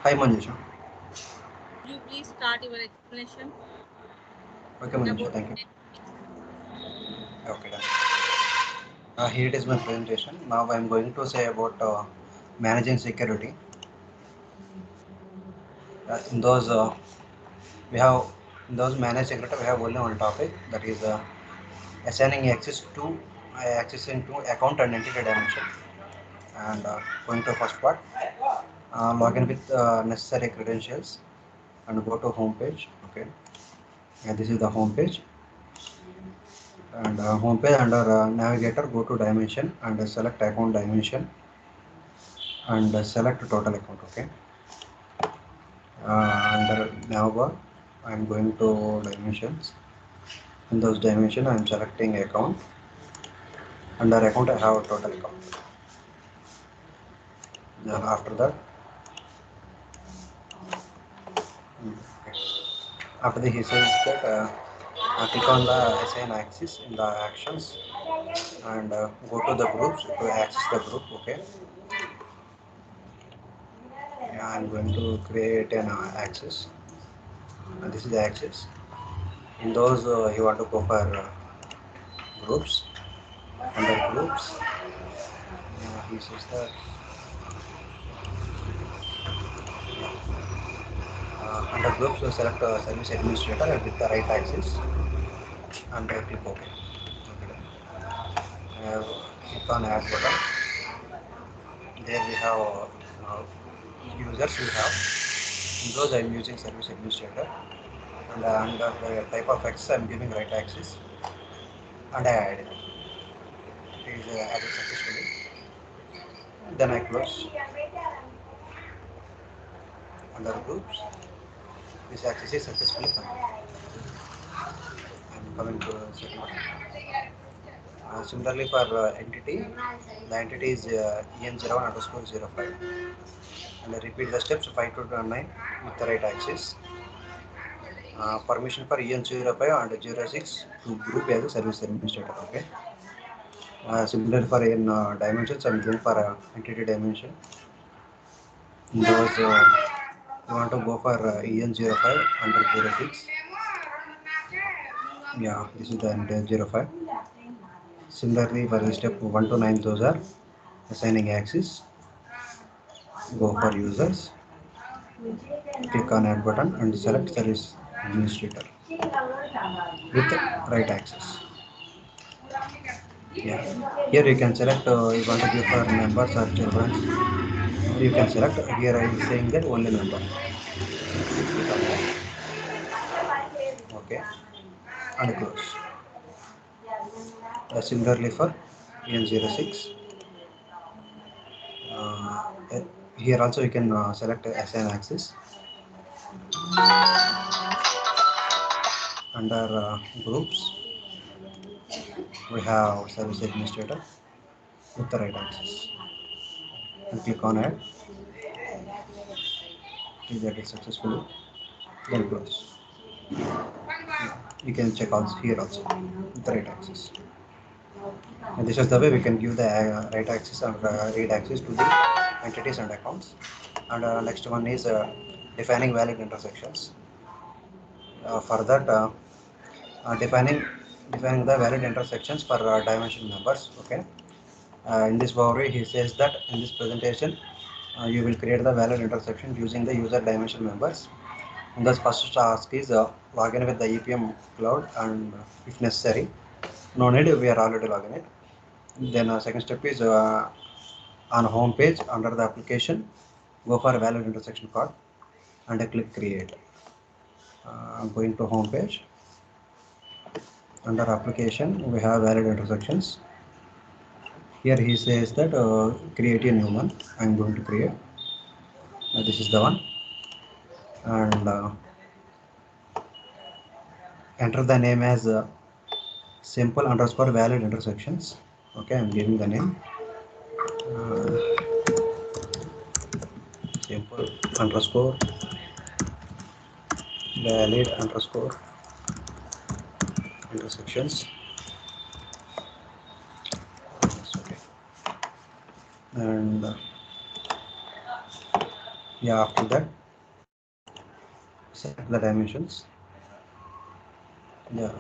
Hi Manjusha. Could you please start your explanation Okay Manjusha, about thank you. networks? Okay, done. Here it is my presentation. Now I am going to say about managing security. In those we have in those managed security we have only one topic, that is assigning access into account and entity dimension. And going to first part, login with necessary credentials and go to home page. Okay, and this is the home page. And home page under navigator, go to dimension and select account dimension and select total account. Okay, under navbar I am going to dimensions. In those dimension I am selecting account. Under account I have total account. Then after that, okay. After that he says that click on the assign axis in the actions and go to the groups to access the group. Okay, yeah, I'm going to create an axis, and this is the axis. In those you want to go for groups. Under groups, he says that under groups you select service administrator and with the right axis and click OK. Okay. Click on add button. There we have users we have. In those I am using service administrator, and under the type of axis I am giving right axis and I add it. It is added successfully. Then I close. Under groups, this axis is successfully completed. I am coming to second one. Similarly for entity, the entity is en01 underscore 05. And I repeat the steps 5 to 9 with the right axis. Permission for en05 and 06 to group as a service administrator. Okay. Similarly for in dimensions, I am going for entity dimension. In those you want to go for en05 under 06. Yeah, this is the entire 05. Similarly for the step 1 to 9, those are assigning axis. Go for users, click on add button and select service administrator with right axis. Yeah, here you can select you want to give for members or children. You can select. Here I am saying that only member. Simply click on that. Okay, and close. Similarly for N06, uh, here also you can select assign axis. Under groups, we have service administrator with the right axis. And click on add. Is that it successfully? Then close. You can check also here also with the right axis. And this is the way we can give the right axis and read axis to the entities and accounts. And next one is defining valid intersections. For that, defining the valid intersections for dimension members. Okay. In this boundary, he says that in this presentation, you will create the valid intersection using the user dimension members. And the first task is login with the EPM cloud, and if necessary, no need, we are already logging it. Then second step is on home page under the application, go for a valid intersection card and click create. Going to home page, under application we have valid intersections. Here he says that create a new one. I am going to create. This is the one, and enter the name as simple underscore valid intersections. Okay, I am giving the name simple underscore valid underscore intersections. Yes, okay. And Yeah, after that select the dimensions. Yeah,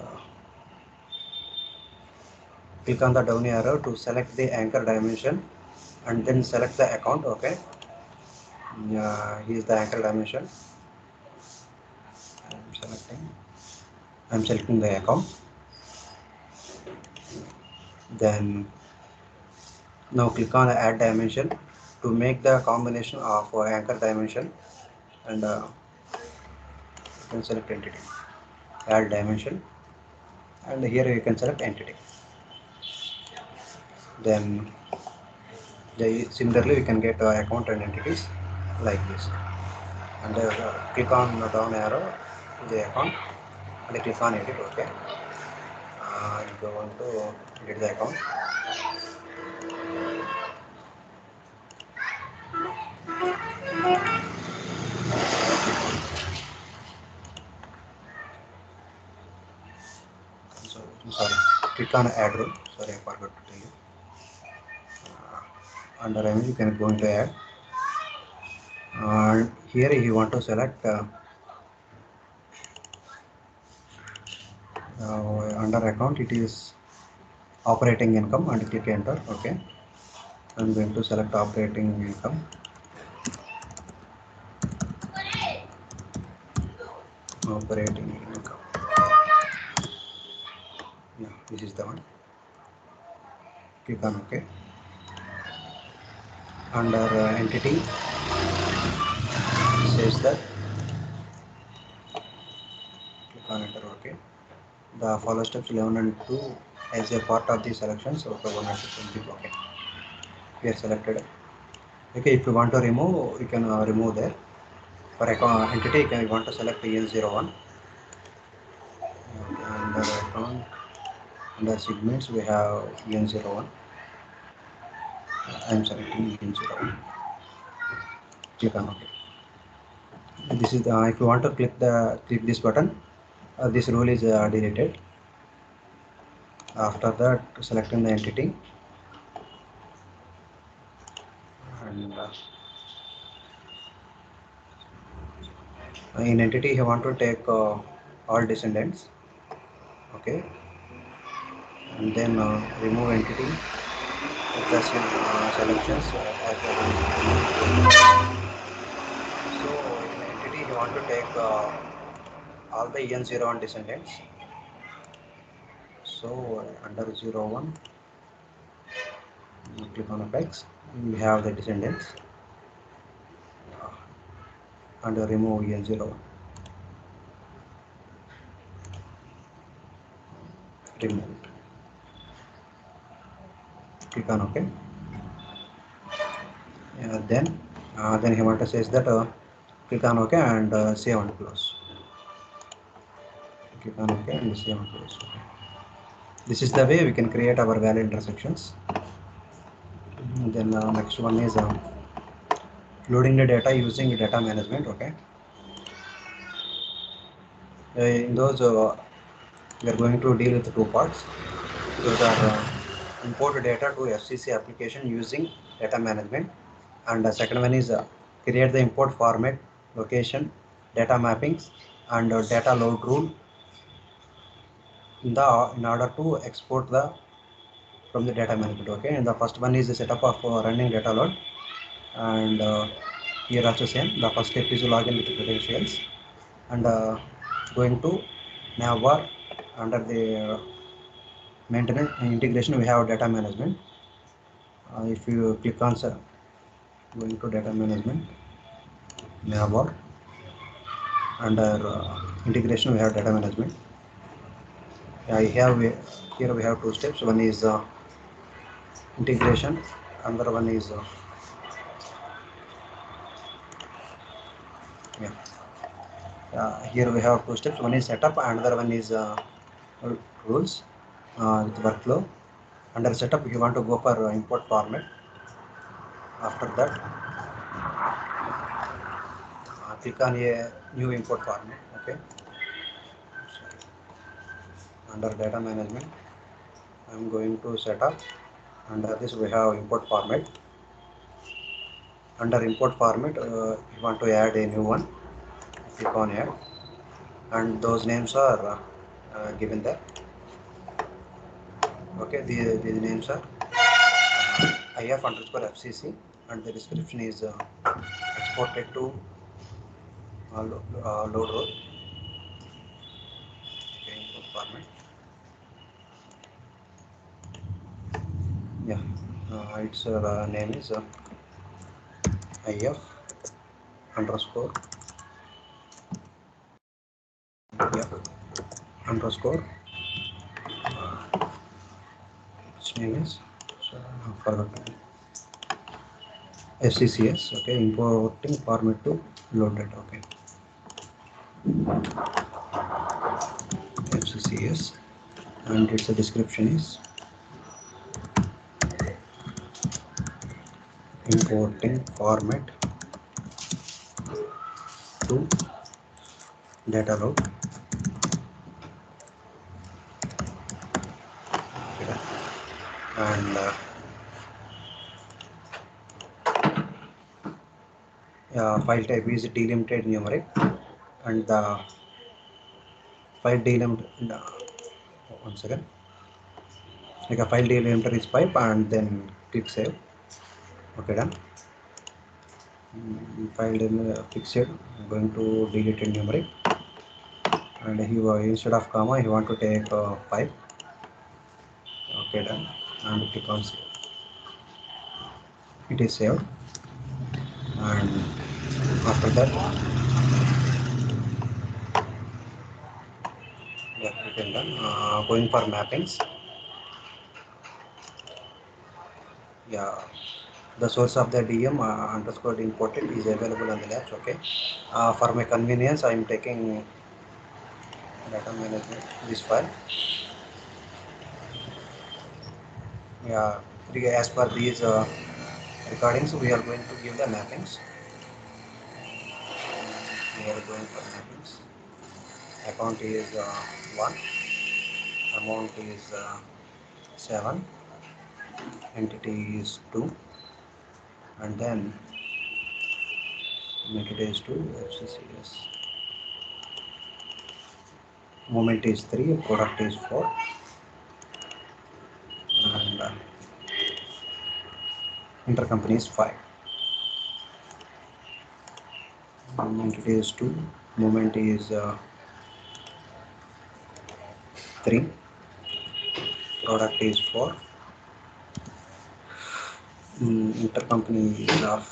click on the down arrow to select the anchor dimension and then select the account. Okay, yeah, here is the anchor dimension. I'm selecting. I'm selecting the account. Then now click on the add dimension to make the combination of anchor dimension, and you can select entity, add dimension, and here you can select entity. Then similarly we can get account and entities like this, and click on the down arrow to the account and click on edit. Okay, I'm going to edit the account. So I'm sorry, click on add rule. Sorry, I forgot to tell you. Under image you can go into add, and here you want to select under account it is operating income and click enter. Okay, I'm going to select operating income. Operating income, yeah, this is the one. Click on OK. Under entity says that, click on enter. OK, the follow steps 11 and 2 as a part of the selection, so the 1 and 2 OK, we are selected. Okay, if you want to remove you can remove there. For account entity you want to select EN01. Under account, under segments we have EN01. I am selecting EN01. Click on OK. This is if you want to click this button, this rule is deleted. After that, selecting the entity, and in entity you want to take all descendants. Okay, and then remove entity with the same selections as so in entity you want to take all the EN01 descendants. So under 01, click on effects, we have the descendants, and remove EN01. Remove it. Click on OK. Then he want to says that click on OK and save and close. Click on OK and save and close. Okay. This is the way we can create our value intersections. And then next one is loading the data using data management. Okay, in those we are going to deal with two parts. Those are import data to FCC application using data management, and the second one is create the import format, location, data mappings, and data load rule in order to export the from the data management. Okay, and the first one is the setup of running data load, and here also same. The first step is to log in with the credentials, and going to navbar. Under the maintenance and integration we have data management. If you click on going to data management, navbar, under integration we have data management. I have here we have two steps. One is integration, another one is yeah. Here we have two steps. One is setup, another one is rules with workflow. Under setup, you want to go for import format. After that, click on a new import format. Okay. Under data management, I'm going to setup. Under this, we have import format. Under import format, you want to add a new one, click on add, and those names are given there. Okay, these names are IF underscore FCC, and the description is exported to load roll. Okay, import format. Yeah, its name is IF underscore IF underscore its name is forgot FCCS. Okay, importing format to load data. Okay, FCCS, and its description is importing format to data load. Okay, and file type is delimited numeric, and the file delimited. One second. Like a file delimiter is pipe, and then click save. Okay, done. File fixed. I'm going to delete in numeric, and he instead of comma he want to take pipe. Okay, done, and click on save. It is saved, and after that, yeah, it is done. Going for mappings. Yeah, the source of the DM underscore imported is available on the labs. Okay, for my convenience, I am taking data management this file. Yeah, as per these recordings, we are going to give the mappings. We are going for mappings. Account is 1, amount is 7, entity is 2, and then entity is 2, FCCS. Moment is 3, product is 4, and intercompany is 5. Entity is 2, moment is 3, product is 4, intercompany is 5,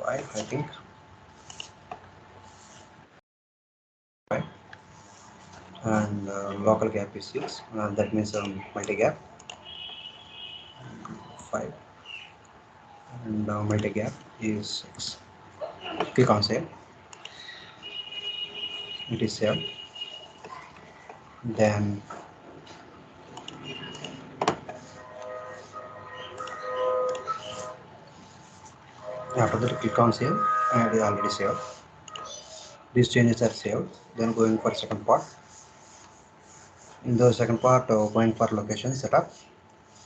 I think. 5. And local gap is 6, that means multi gap 5, and multi gap is 6. Click on save. It is saved. Then after that, click on save, and it is already saved. These changes are saved. Then going for second part. In the second part, going for location setup,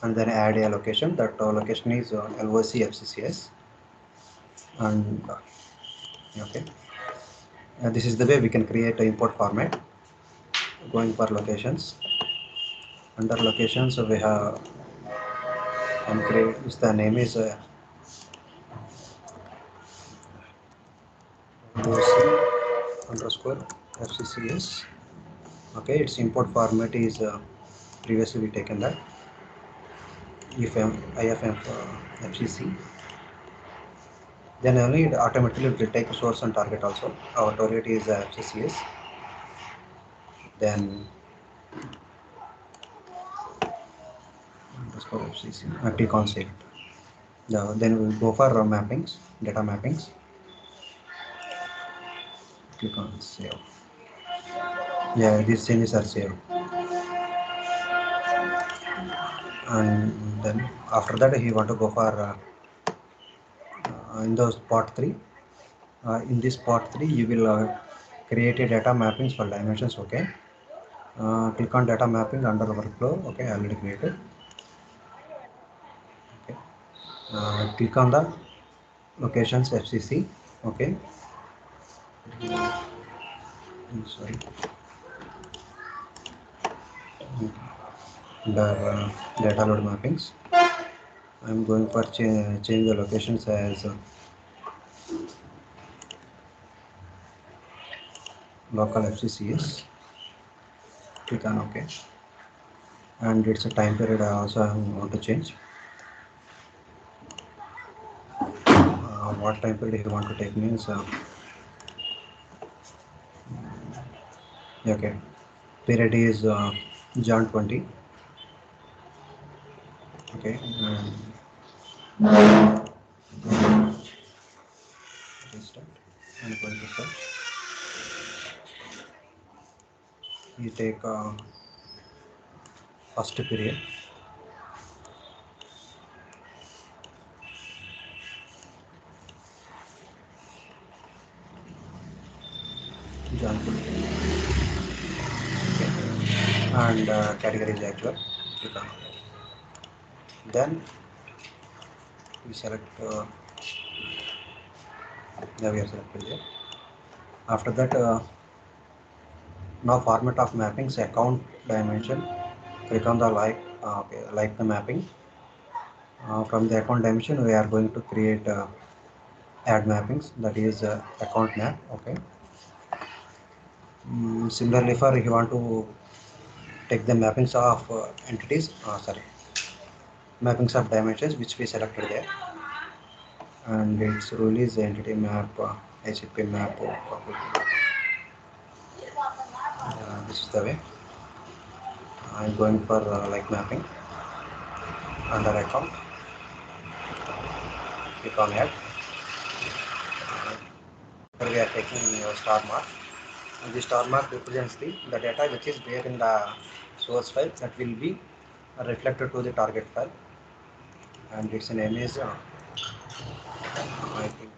and then add a location. That location is LOC FCCS, and okay. This is the way we can create an import format. Going for locations. Under locations, we have and create. The name is LOC underscore FCCS. Okay, its import format is previously we taken that IFM FCC. Then only it automatically will take source and target also. Our target is FCCS. Then underscore FCC. Click on save. Then we will go for mappings, data mappings. Click on save. Yeah, these changes are saved. And then after that, he want to go for in those part 3. In this part 3, you will create a data mappings for dimensions. Okay. Click on data mapping under workflow. Okay, already created. Okay. Click on the locations FCC. Okay. Sorry. Under data load mappings, I'm going for change the locations as local FCCS. Click on OK. And it's a time period I also want to change. What time period you want to take means okay. Period is Jan 20. Okay. Restart. I'm going to search. You take first period. Jan 20. Okay. And category is actual. Click on OK. Then we select yeah, we have selected there. After that now format of mappings account dimension, click on the okay, like the mapping. From the account dimension we are going to create add mappings, that is account map. Okay. Similarly, for if you want to take the mappings of entities, sorry, mappings of dimensions which we selected there, and its rule is entity map, ICP map, this is the way I'm going for like mapping. Under account, click on add. Here we are taking star mark, and the star mark represents the data which is there in the source file that will be reflected to the target file, and its name is I think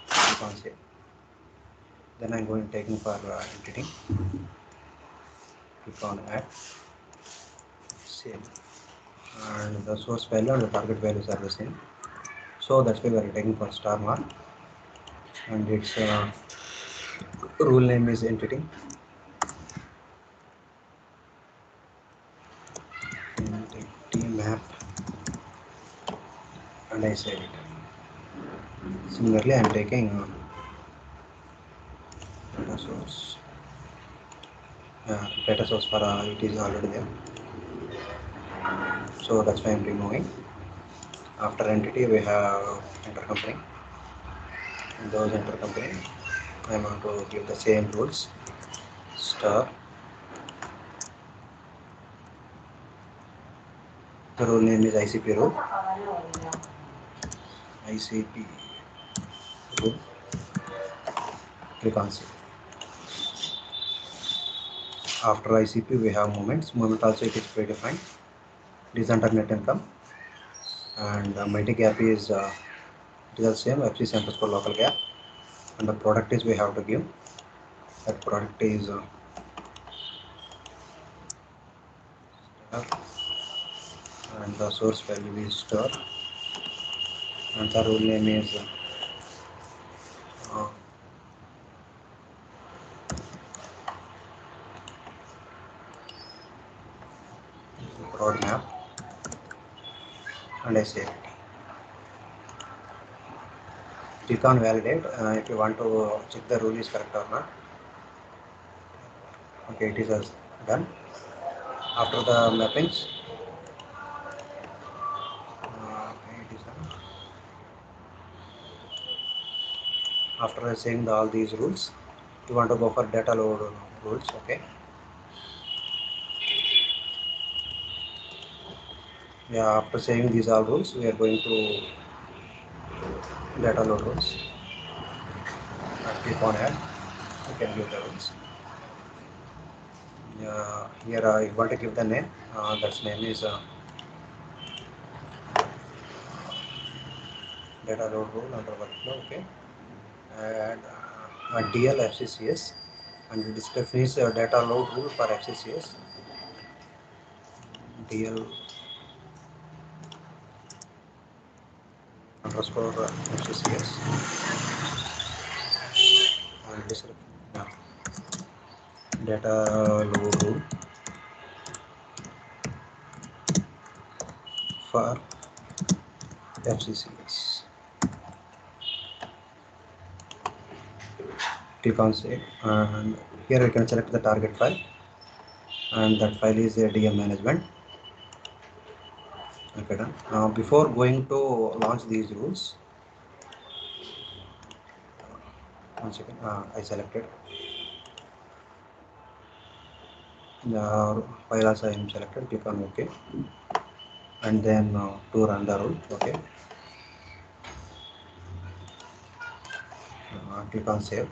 you can say. Then I'm going taking for entity, click on add, save, and the source value and the target values are the same, so that's why we are taking for star mark, and its rule name is entity map, and I save it. Similarly, I'm taking data source. Data source for it is already there, so that's why I'm removing. After entity we have intercompany. In those intercompany I want to give the same rules. Star, the rule name is ICP rule. ICP rule. Click on save. After ICP we have moments. Moment also it is predefined. It is under net income, and multi gap is it is the same FCC underscore local gap, and the product is we have to give. That product is and the source value is star, and the rule name is uh, prod map, and I save it. Click on validate if you want to check the rule is correct or not. Okay, it is as done. After the mappings, okay, it is done. After saying all these rules, you want to go for data load rules. Okay. Yeah, after saying these all rules, we are going to data load rules. Click on add. You can give the rules. Here you want to give the name. That name is data load rule under workflow. Okay. And DL FCCS, and the description is data load rule for FCCS. DL FCCS. It is data load rule for FCCS. Click on save, and here we can select the target file, and that file is a DM management. Okay, done. Now before going to launch these rules, one second, I selected the file also I am selected. Click on OK, and then to run the rule. Okay, click on save.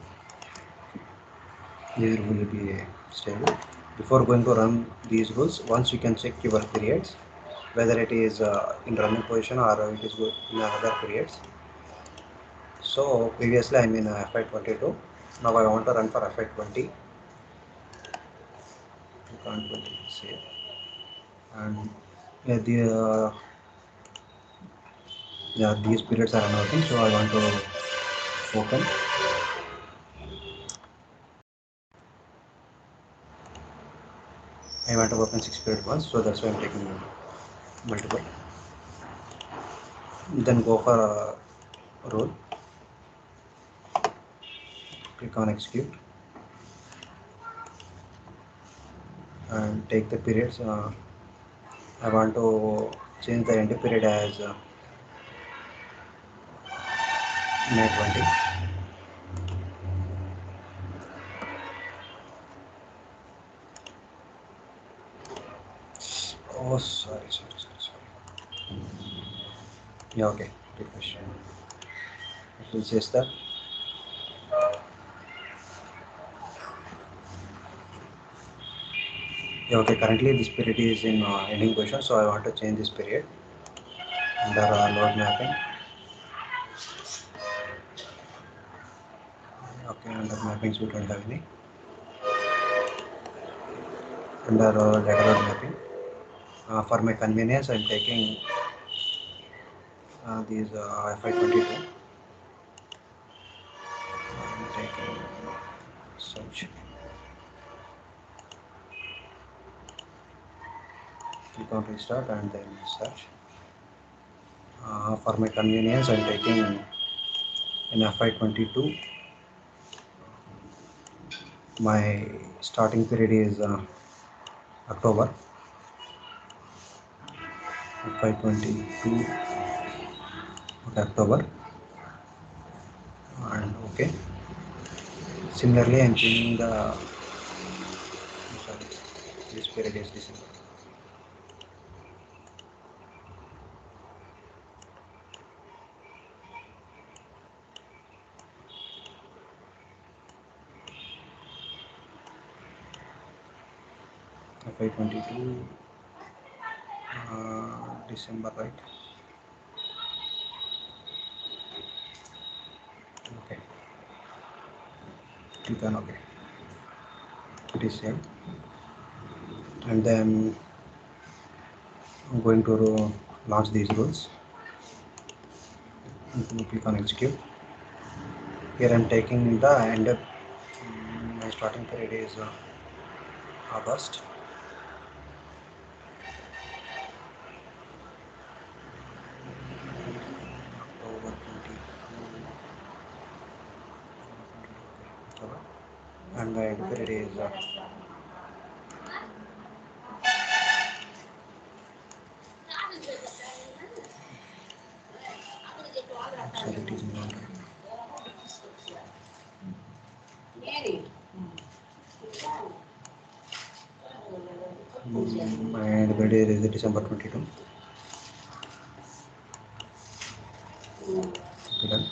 This rule will be stable. Before going to run these rules, once you can check your periods, whether it is in running position or it is good in other periods. So previously I'm in FY22. Now I want to run for FY20. Click on 20, save, and these periods are unworking, so I want to open. I want to open 6 period once, so that's why I'm taking multiple. Then go for rule. Click on execute and take the periods. I want to change the end period as May 20. Oh, sorry. Yeah, okay. Refresh. It will change that. Yeah, okay. Currently, this period is in ending position, so I want to change this period under load mapping. Okay, under mappings we don't have any. Under data load mapping. For my convenience, I'm taking these FI22. I'm taking search. Click on restart and then search. For my convenience, I'm taking in FI22. My starting period is October. FI22 October, and okay. Similarly, I'm changing the sorry, this period is December. FI22 December, right? Okay, click on OK. It is same, and then I'm going to launch these rules. Click on execute. Here I'm taking the end up. My starting period is August. October 22. October. And my end period is sorry, it is not. My end period is December 22. Okay, done.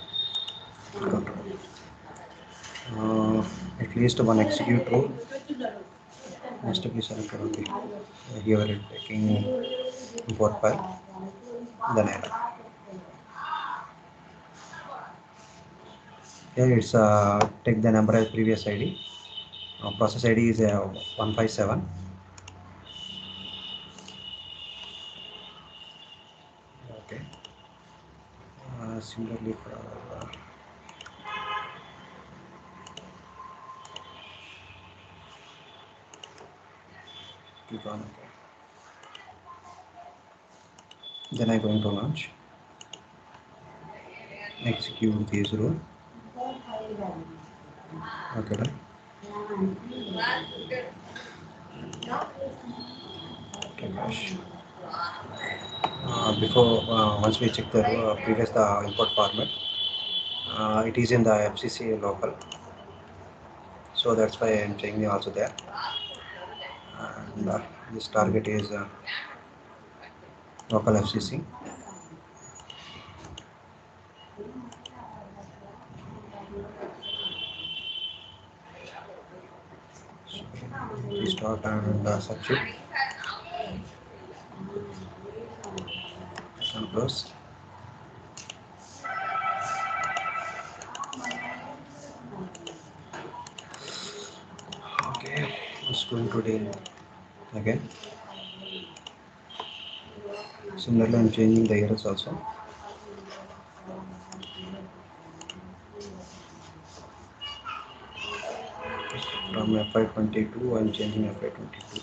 At least one execute rule must be selected. Okay, here we are taking import file, then error. Here it's take the number as previous ID. Process ID is 157. Okay. Similarly for click on OK. Then I'm going to launch, execute this rule. Okay, done. Okay, crash. Before once we check the previous the import format, it is in the FCC local, so that's why I'm checking also there. And this target is local FCC. Restart and search it and close. Okay, it's going to deal again. Similarly, I'm changing the errors also. From FY22, I'm changing FY22.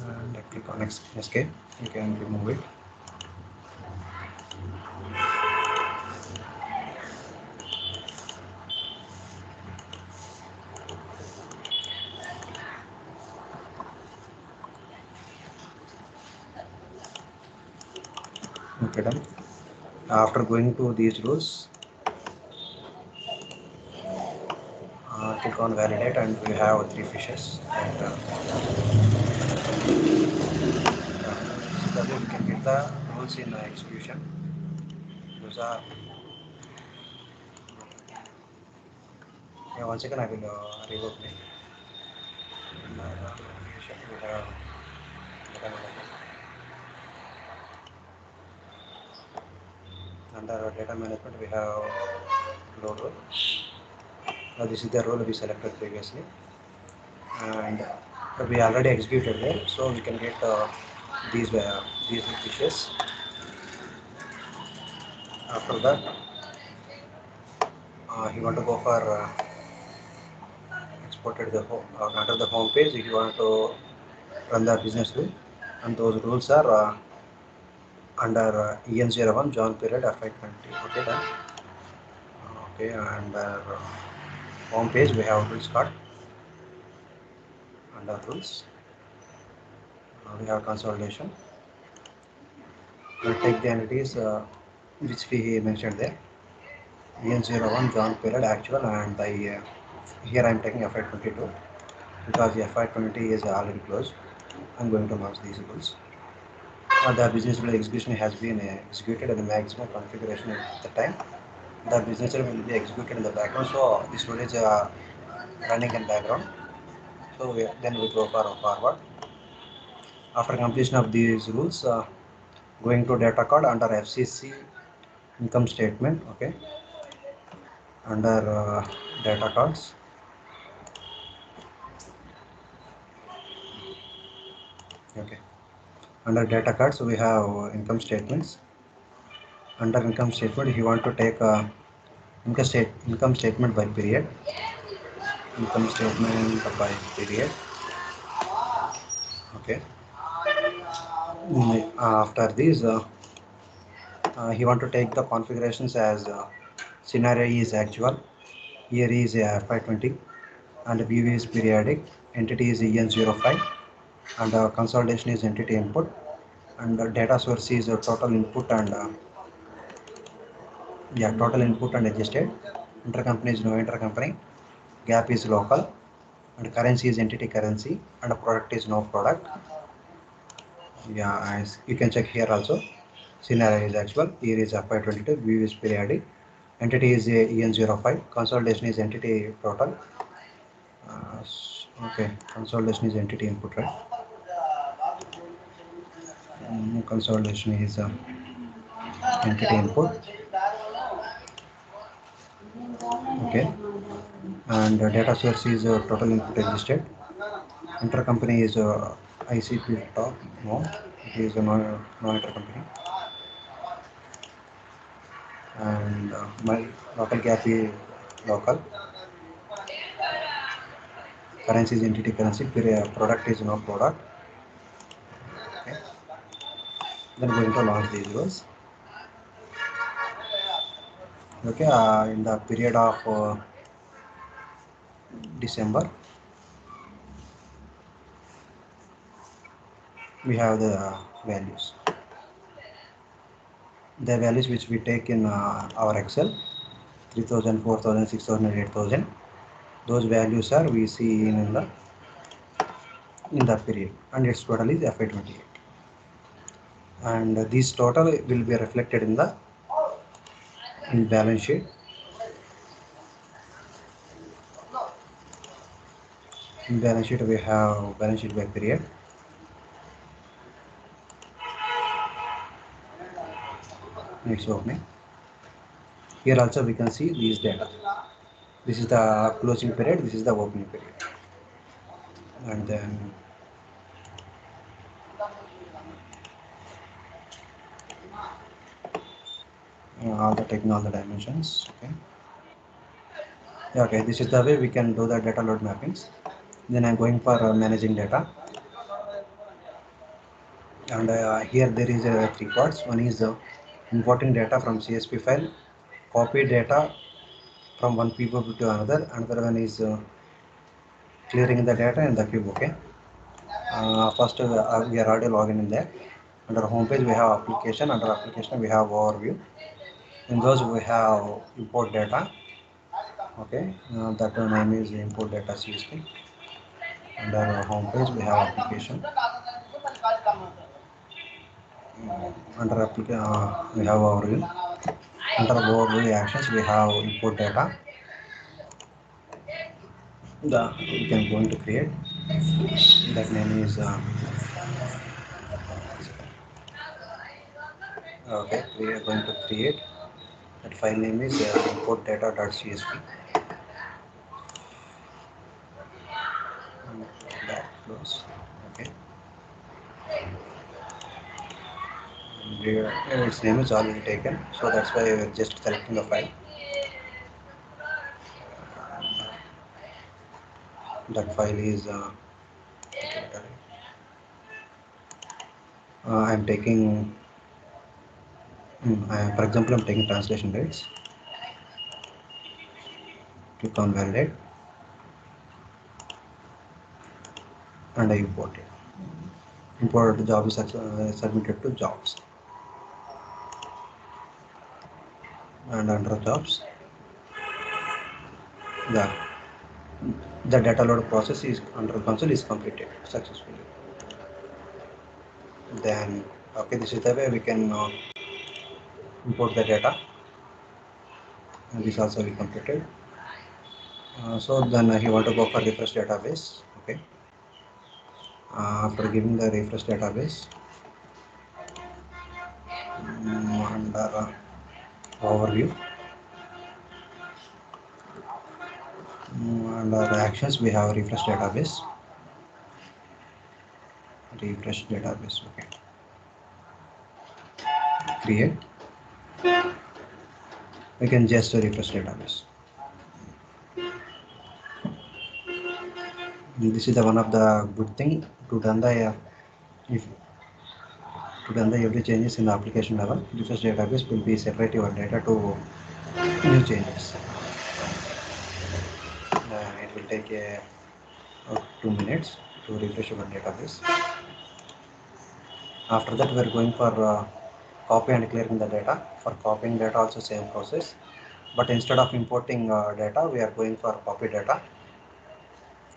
And I click on escape. You can remove it. Okay, done. After going to these rules, click on validate, and we have three fishes. And similarly, we can get the rules in execution. Those are. Yeah, 1 second, I will revoke it. We have under data management, we have load role. This is the role we selected previously, and we already executed there, so we can get these fishes. After that, you want to go for exported the home under the home page. If you want to run the business rule, and those rules are under EN01 John period FI20. Okay, done. Okay, and home page we have rules card. Under rules, we have consolidation. We'll take the entities which we mentioned there. EN01 John period actual, and the here I am taking FI22 because the FI20 is already closed. I'm going to merge these rules. The business rule execution has been executed at the maximum configuration at the time. The business rule will be executed in the background, so this rule is running in background. So then we go for forward. After completion of these rules, going to data card under FCC income statement. Okay, under data cards. Okay, under data cards we have income statements. Under income statement, if you want to take income statement by period, income statement by period. Okay. After these, you want to take the configurations as scenario is actual, year is FI20, and view is periodic, entity is EN05, and consolidation is entity input, and data source is total input and total input and adjusted. Intercompany is no intercompany, gap is local, and currency is entity currency, and product is no product. Yeah, as you can check here also. Scenario is actual, year is FI22, view is periodic, entity is EN05, consolidation is entity total. Okay, consolidation is entity input, right? Consolidation is entity input. Okay, and data source is total input registered. Intercompany is ICP top. No, it is a non-intercompany. And my local gap is local. Currency is entity currency. Product is no product. Okay. Then going to launch these rules. Okay, in the period of December, we have the values. The values which we take in our Excel, 3000, 4000, 6000, 8000. Those values are we see in the period, and its total is FY28. And this total will be reflected in balance sheet. In balance sheet we have balance sheet by period. Next opening. Here also we can see these data. This is the closing period. This is the opening period. And then all the taking all the dimensions. Okay. Yeah, okay. This is the way we can do the data load mappings. Then I'm going for managing data. And here there is three parts. One is importing data from CSV file, copy data from one cube to another. Another one is clearing the data in the cube. Okay. First we are already logged in there. Under home page we have application. Under application we have overview. In those we have import data. Okay. That name is import data CSV. Under home page we have application. Under application we have overview. Under overview actions we have import data. We can go into create. That name is okay. We are going to create. That file name is import data.csv. That close. Okay. Its name is already taken, so that's why we're just selecting the file. That file is I'm taking for example I'm taking translation rates. Click on validate and I import it. Import job is submitted to jobs, and under jobs the the data load process is under console is completed successfully. Then okay, this is the way we can import the data, and this also we completed. So then you want to go for refresh database. Okay. After giving the refresh database, under overview, under actions we have refresh database. Refresh database. Okay. Create. We can just refresh database. This is the one of the good thing to done the if to done the every changes in the application level. Refresh database will be separate your data to new changes. It will take 2 minutes to refresh your database. After that we are going for copy and clearing the data. For copying data also same process, but instead of importing data we are going for copy data,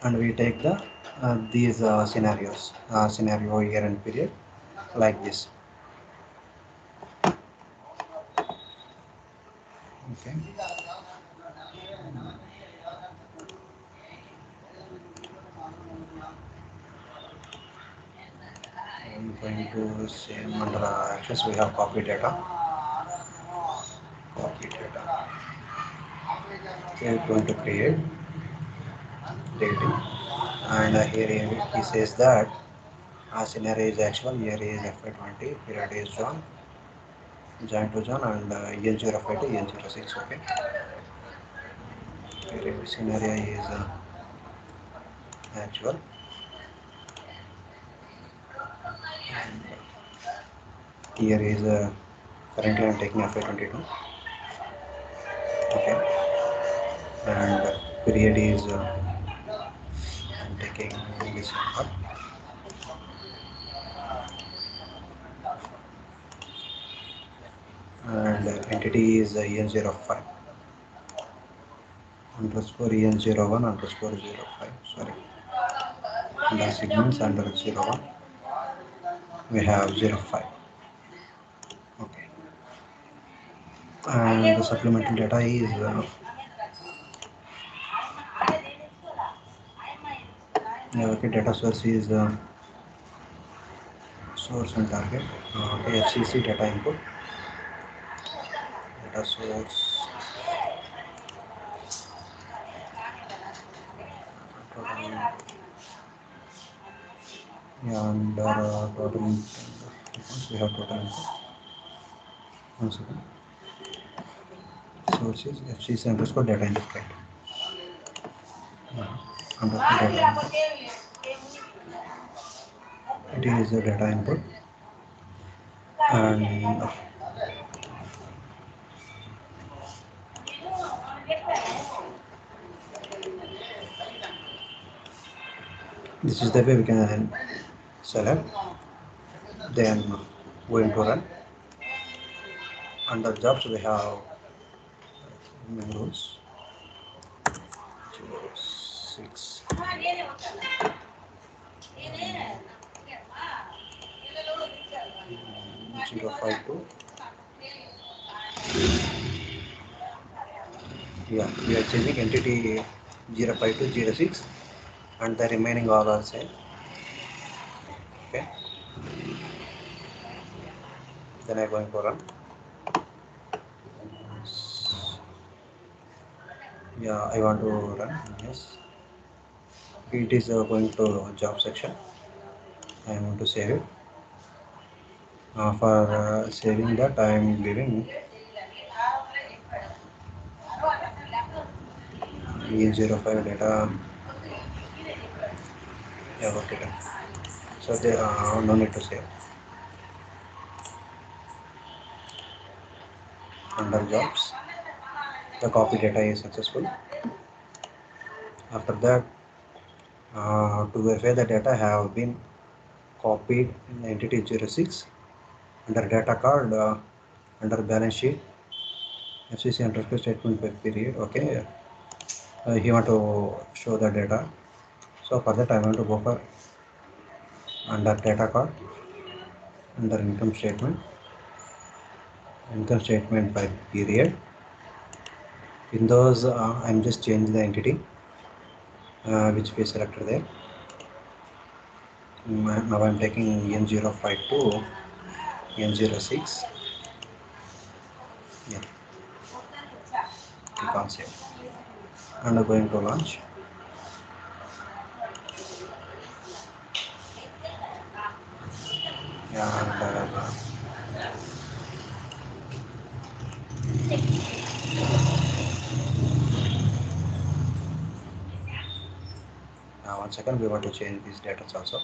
and we take the these scenarios, scenario, year and period, like this. Okay. going to same under actions we have copy data. Copy data. We are going to create dating, and here he says that scenario is actual, year is FY20, period is Jan to Jan, and N05 to N06. Okay. Here scenario is actual. Here is currently I am taking FY22. Okay. And period is I am taking December. And entity is En05 underscore En01 underscore 05. Sorry. And the segments under 01 we have 05. Okay. And the supplemental data is okay, data source is source and target. Okay, FCC data input, data source, total, yeah, under total input, we have total input. One second. Source is FCC underscore data input. Underscore data input. It is the data input, and this is the way we can select. Then going to run. Under jobs we have rules 06 052. Yeah, we are changing entity 052 06, and the remaining all are same. Okay, then I'm going to run. Yeah, I want to run. Yes, it is going to job section. I want to save it. For saving that, I am giving E05 data. Yeah, okay, done. So they no need to save. Under jobs, the copy data is successful. After that, to verify the data have been copied in entity 06 under data card, under balance sheet, FCC underscore statement per period. Okay, he want to show the data. So for that I want to go for under data card, under income statement by period. In those I'm just changing the entity which we selected there. Now I'm taking N05 to N06. Yeah, click on save, and I'm going to launch. And one second, we want to change these data also.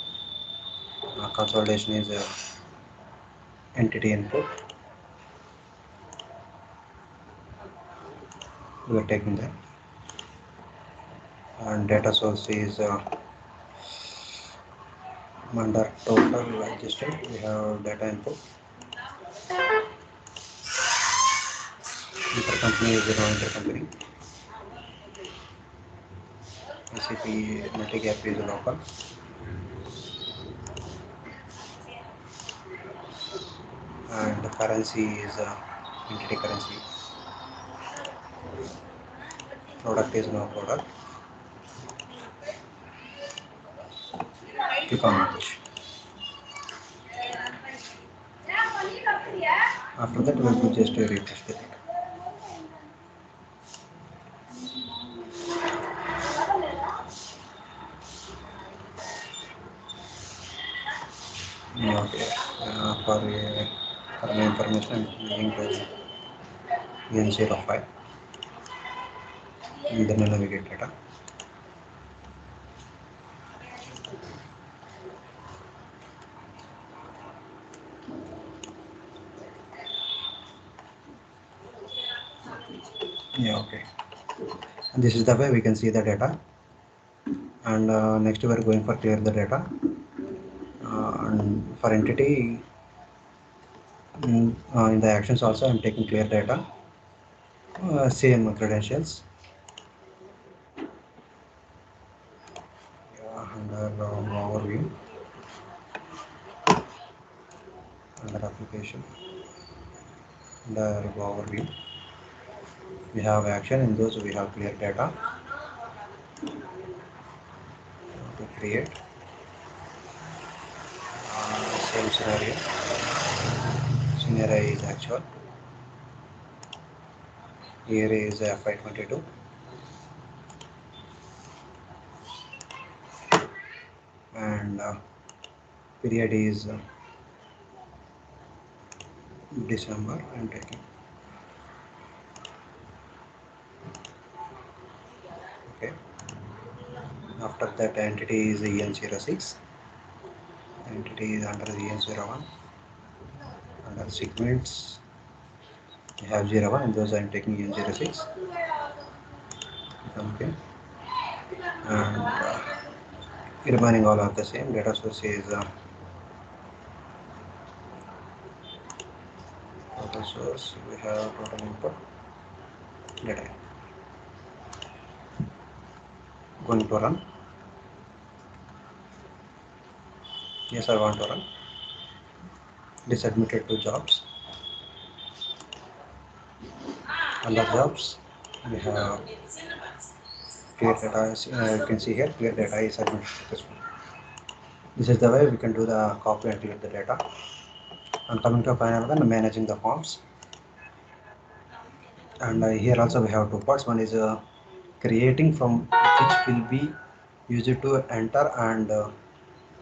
Consolidation is entity input. We are taking that, and data source is under total registered. We have data input. Intercompany is intercompany. ACP multi-gap is local. And the currency is entity currency. Product is no product. Click on launch. After that, we will just refresh the data. Okay. For my information, I'm going to N05 and then I navigate data. Yeah, okay. And this is the way we can see the data. And next, we are going for clear the data. And for entity, in the actions also, I'm taking clear data. Same credentials. Under overview, under application, under overview, we have action. In those, we have clear data to create. Same scenario. Scenario is actual. Here is FY22 and period is December. I'm taking. Okay. After that, entity is EN06. Entity is under the EN01. Under segments, we have 01, and those I'm taking EN06. Okay. And remaining all are the same. Data source is total source. We have total input data. Going to run. Yes, I want to run. This admitted to jobs. Under jobs, we have clear data. You can see here clear data is admitted successfully. This is the way we can do the copy and clear the data. And coming to final one, managing the forms. And here also we have two parts. One is creating from which will be used to enter and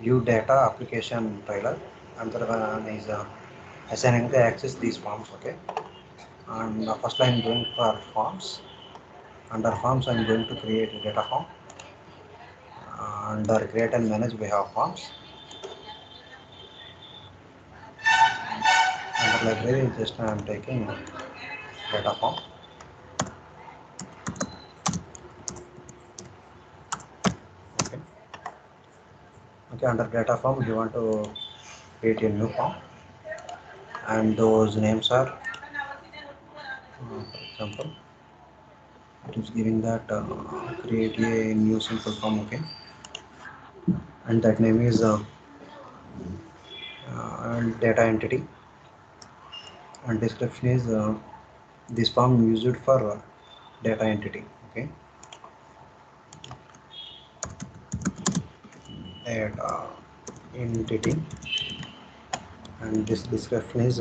view data application trailer. Another one is assigning the access these forms. Okay. And first I'm going for forms. Under forms, I'm going to create a data form. Under create and manage, we have forms. Under library, just I'm taking data form. Okay. Okay. Under data form, you want to create a new form, and those names are, for example, it is giving that create a new simple form. Okay. And that name is data entity, and description is this form used for data entity. Okay. Data entity, and this description is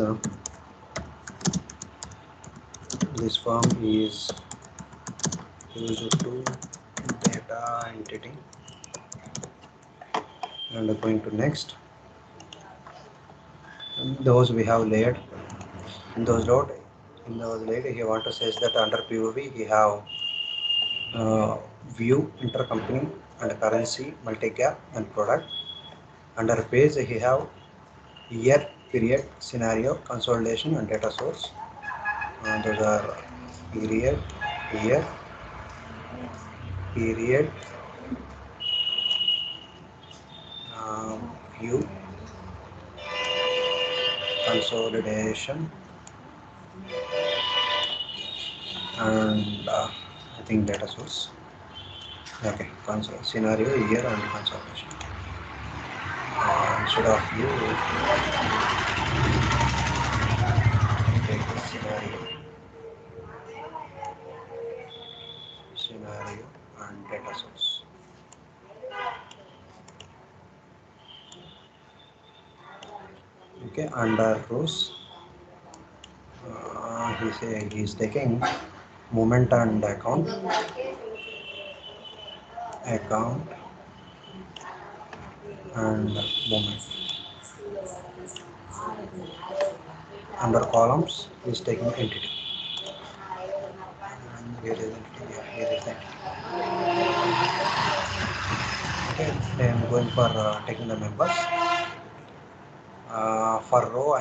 this form is used to data entity. And going to next, and those we have layered in those load. In those layered, he want to say that under POV he have view, intercompany and currency, multi-cap and product. Under page he have year, period, scenario, consolidation and data source. Those are period, year, period, view, consolidation, and I think data source. Okay, console scenario, year and consolidation. Instead of view, take the scenario and data source. Okay, under rows, he's taking movement and account and movement. Under columns, he's taking entity. And here is entity. Yeah, here is entity. Okay, I am going for taking the members. For row,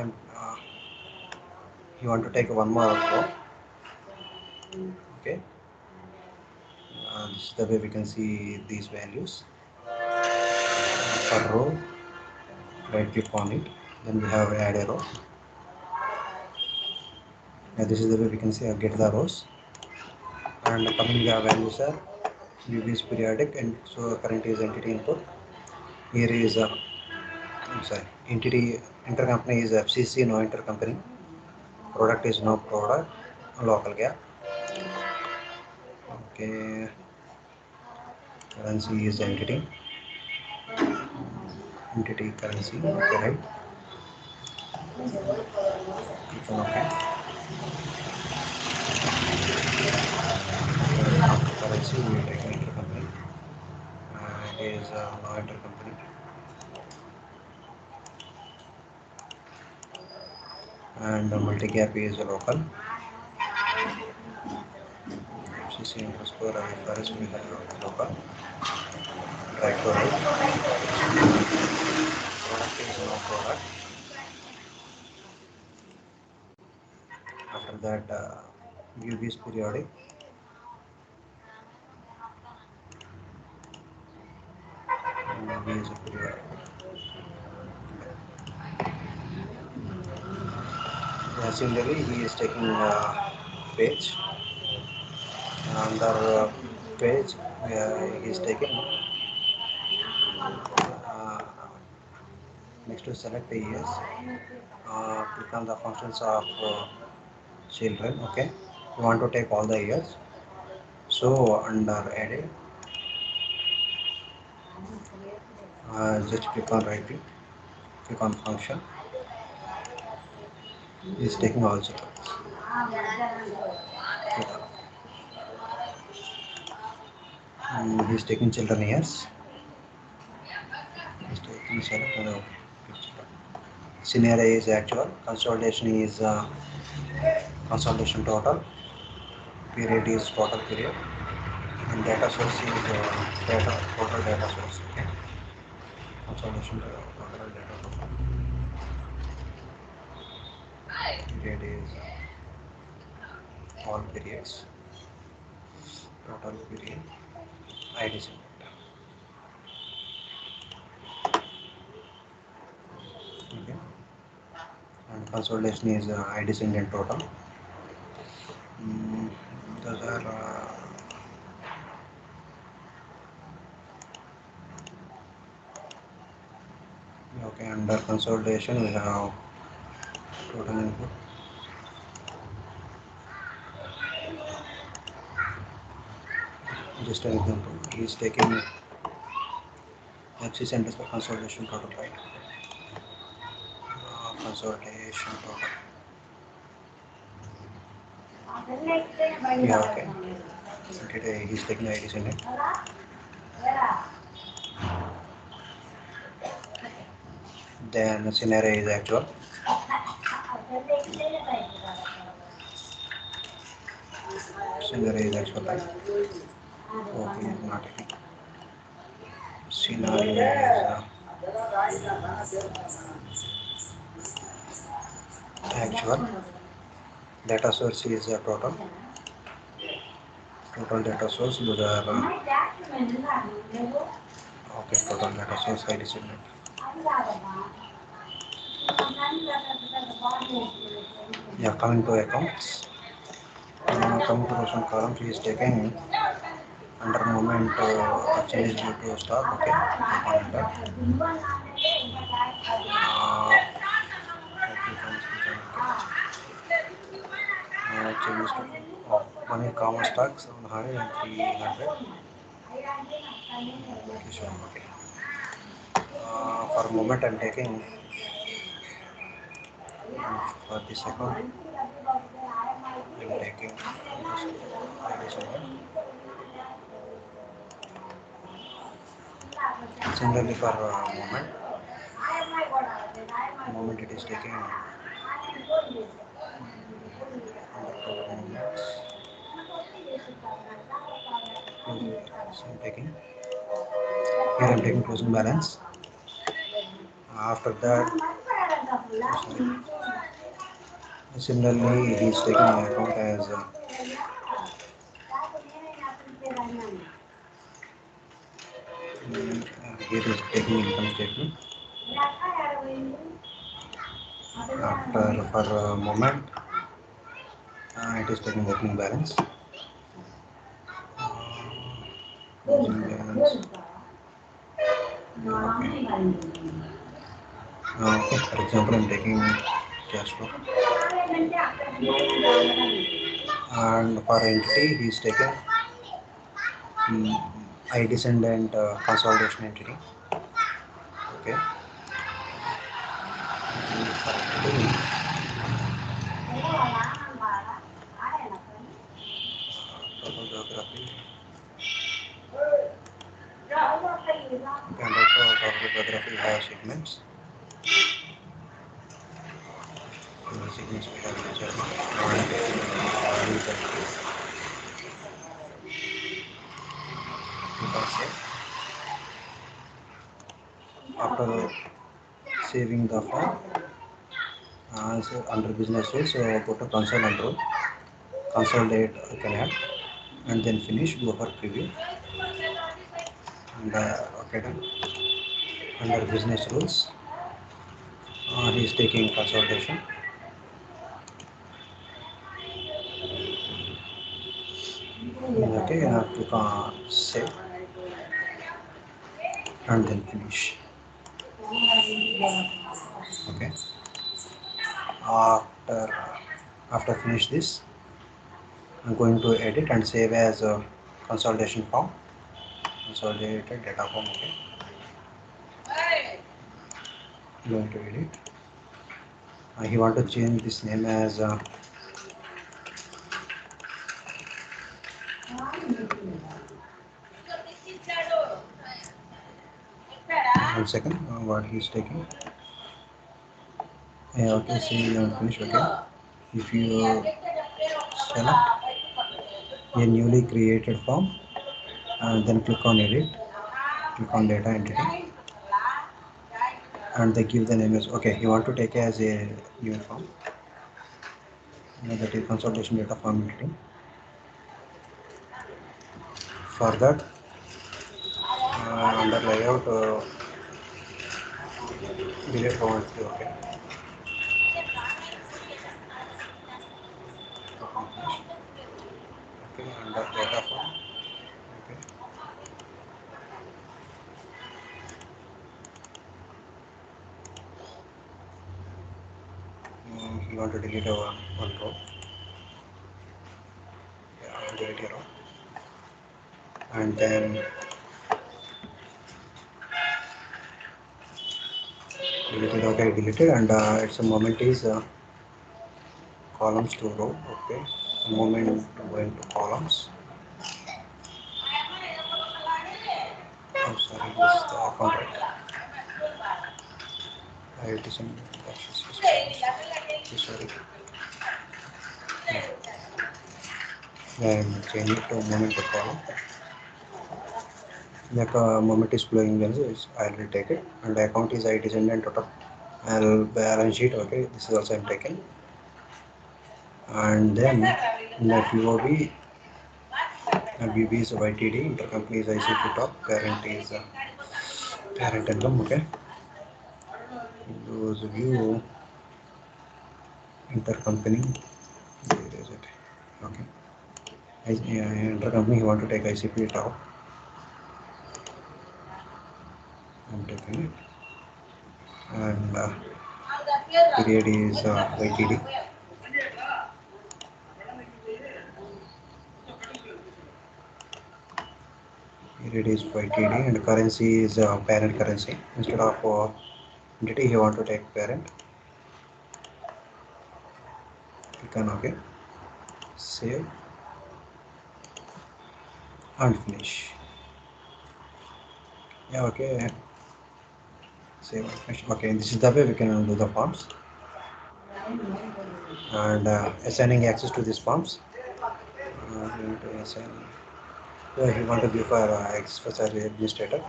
you want to take one more row. Okay, this is the way we can see these values. For row, right click on it, then we have add a row. This is the way we can see get the rows. And coming the values are UV is periodic, and so current is entity input. Here is I'm sorry, entity intercompany is FCC, no intercompany. Product is no product, local gap. Okay, currency is entity currency. Okay, right. Click on OK. Currency we will take intercompany. It is no intercompany. And multi gap is local. FCC underscore IFRS we have local. Drag to right. Product is no product. After that, UV is periodic. UV is periodic. Similarly, he is taking page. Under page, he is taking next to select the years. Click on the functions of children. Okay, you want to take all the years. So under edit, just click on right click, click on function. He is taking all children. He is taking children years. He is taking select scenario is actual, consolidation is consolidation total, period is total period, and data source is total data source. Okay, consolidation total data total. Period is all periods, total period, ID segment. Okay, and consolidation is ID segment total. Those are okay. Under consolidation, we have total input. Just an example, he is taking FCCS underscore consolidation total, right? Consolidation total. Yeah, okay. Okay, he's taking IDs in it. Then scenario is actual. Scenario is actual, right? Okay, is not taking. Scenario is actual. Data source is total. Total data source. Those are okay. Total data source ID segment. Yeah, coming to accounts. Coming to rows and columns, he is taking under moment change due to stock. Okay, click on enter. Changes to one in common stock 700 and 300. Okay, sure. Okay. For a moment, I'm taking for this account. am taking similarly for moment it is taking so I'm taking here I'm taking closing balance. After that, similarly he is taking my account as here is taking income statement. After for a moment it is taking opening balance. Closing balance. Okay, for example, I'm taking cash flow. And for entity, he's taken I descendant consolidation entity. Okay. For entity, topography. And also topography has segments. The segments we have measured. You can say after saving the form, so under business rules, so go to console and rule, consolidate you can add, and then finish, go for preview, and okay done. Under business rules, he is taking consolidation. Okay, click on save and then finish. Okay, after finish this, I'm going to edit and save as a consolidation form, consolidated data form. Okay, I'm going to edit. You want to change this name as 1 second. What he's taking. Okay, see and finish. Okay, if you select a newly created form, then click on edit, click on data entity, and they give the name as okay. You want to take as a new form. That is consolidation data form entity. For that, under layout, delete format. Okay. Okay, under data form. Okay. You want to delete one row. Yeah, delete a row. And then deleted. Okay, deleted. And its a moment is columns to row. Okay. Moment to go into columns. Oh, sorry, this is the account right. It is in sorry. And change it to moment to column. Like a moment is flowing lenses, I will take it, and the account is I descendant total. I'll balance sheet. Okay, this is also I'm taken, and then in the FUOB, BB is YTD, intercompany is ICP top, parent is parent income. Okay, those view intercompany, where is it? Okay, intercompany you want to take ICP top, I'm taking it, and period is YTD. Here it is YTD and currency is parent currency. Instead of entity, you want to take parent. Click on OK. save and finish. Yeah, okay. Save and finish. Okay, this is the way we can do the forms and assigning access to these forms. Going to assign. So if you want to give for access for service administrator,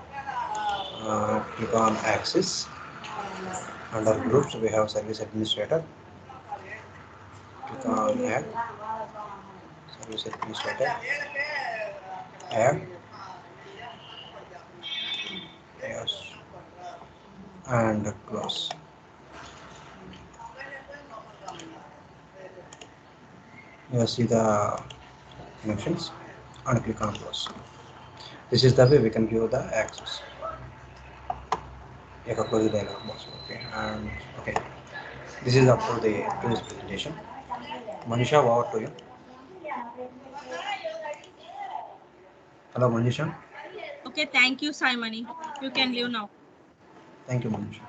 click on access. Under groups, we have service administrator. Click on add service administrator. Add, yes, and close. You see the connections and click on close. This is the way we can give the access. You close the dialog box. Okay, and okay, this is up to the today's presentation. Manisha, over to you. Hello, Manisha. Okay, thank you, Simoni. You can leave now. Thank you, Manisha.